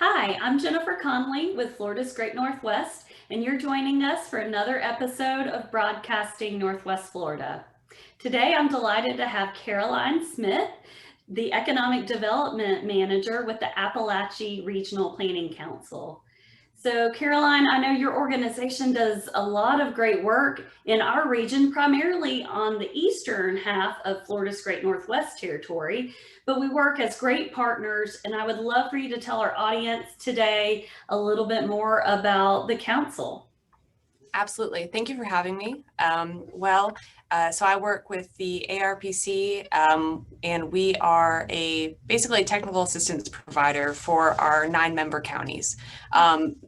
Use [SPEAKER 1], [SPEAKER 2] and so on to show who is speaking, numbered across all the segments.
[SPEAKER 1] Hi, I'm Jennifer Conley with Florida's Great Northwest, and you're joining us for another episode of Broadcasting Northwest Florida. Today, I'm delighted to have Caroline Smith, the Economic Development Manager with the Apalachee Regional Planning Council. So Caroline, I know your organization does a lot of great work in our region, primarily on the eastern half of Florida's Great Northwest Territory, but we work as great partners, and I would love for you to tell our audience today a little bit more about the council.
[SPEAKER 2] Absolutely. Thank you for having me. So I work with the ARPC, and we are basically a technical assistance provider for our 9-member counties,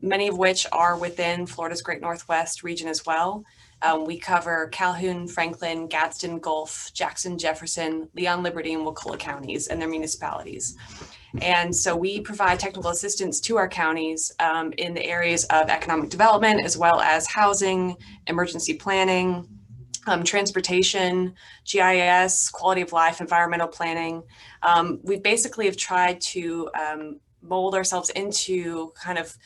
[SPEAKER 2] many of which are within Florida's Great Northwest region as well. We cover Calhoun, Franklin, Gadsden, Gulf, Jackson, Jefferson, Leon, Liberty, and Wakulla counties and their municipalities. And so we provide technical assistance to our counties in the areas of economic development, as well as housing, emergency planning, transportation, GIS, quality of life, environmental planning. We basically have tried to mold ourselves into kind of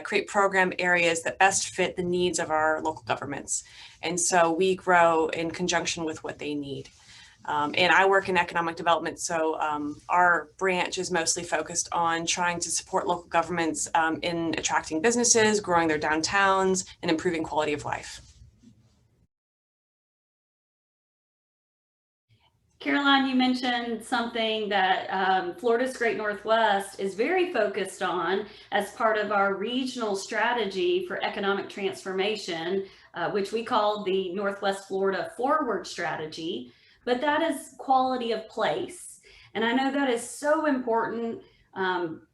[SPEAKER 2] create program areas that best fit the needs of our local governments. And so we grow in conjunction with what they need. And I work in economic development, so our branch is mostly focused on trying to support local governments in attracting businesses, growing their downtowns, and improving quality of life.
[SPEAKER 1] Caroline, you mentioned something that Florida's Great Northwest is very focused on as part of our regional strategy for economic transformation, which we call the Northwest Florida Forward Strategy, but that is quality of place. And I know that is so important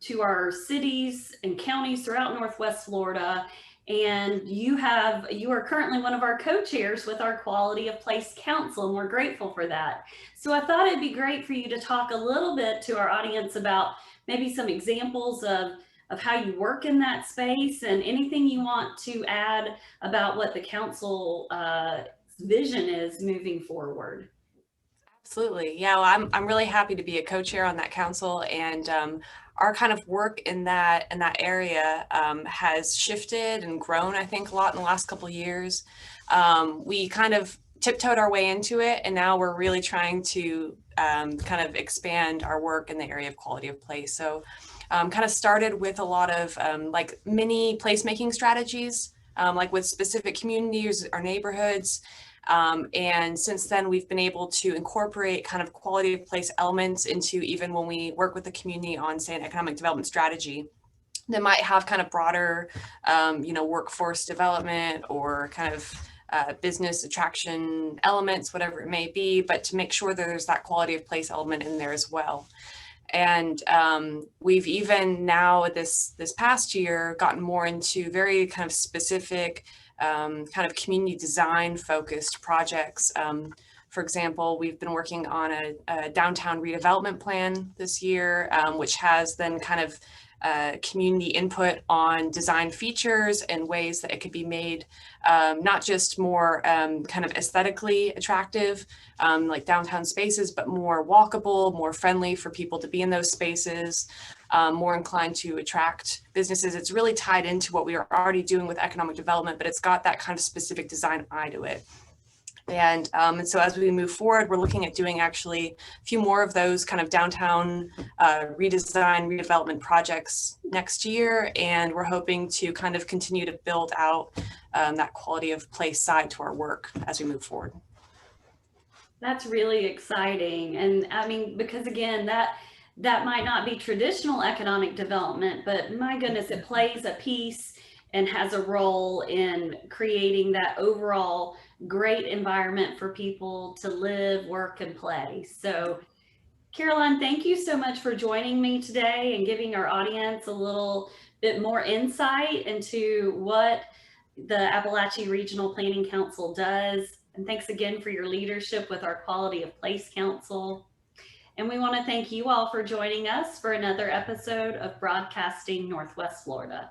[SPEAKER 1] to our cities and counties throughout Northwest Florida. And you are currently one of our co-chairs with our Quality of Place Council, and we're grateful for that. So I thought it'd be great for you to talk a little bit to our audience about maybe some examples of how you work in that space and anything you want to add about what the council vision is moving forward.
[SPEAKER 2] Absolutely. Yeah, well, I'm really happy to be a co-chair on that council, and our kind of work in that area has shifted and grown, I think, a lot in the last couple of years. We kind of tiptoed our way into it, and now we're really trying to kind of expand our work in the area of quality of place. So kind of started with a lot of like mini placemaking strategies, like with specific communities or neighborhoods. And since then, we've been able to incorporate kind of quality of place elements into even when we work with the community on, say, an economic development strategy that might have kind of broader, workforce development or kind of business attraction elements, whatever it may be, but to make sure that there's that quality of place element in there as well. And we've even now this past year gotten more into very kind of specific kind of community design focused projects. For example, we've been working on a downtown redevelopment plan this year, which has then kind of community input on design features and ways that it could be made not just more kind of aesthetically attractive, like downtown spaces, but more walkable, more friendly for people to be in those spaces, more inclined to attract businesses. It's really tied into what we are already doing with economic development, but it's got that kind of specific design eye to it. And so as we move forward, we're looking at doing actually a few more of those kind of downtown redesign, redevelopment projects next year. And we're hoping to kind of continue to build out that quality of place side to our work as we move forward.
[SPEAKER 1] That's really exciting. And I mean, because again, that might not be traditional economic development, but my goodness, it plays a piece and has a role in creating that overall great environment for people to live, work, and play. So Caroline, thank you so much for joining me today and giving our audience a little bit more insight into what the Apalachee Regional Planning Council does. And thanks again for your leadership with our Quality of Place Council. And we want to thank you all for joining us for another episode of Broadcasting Northwest Florida.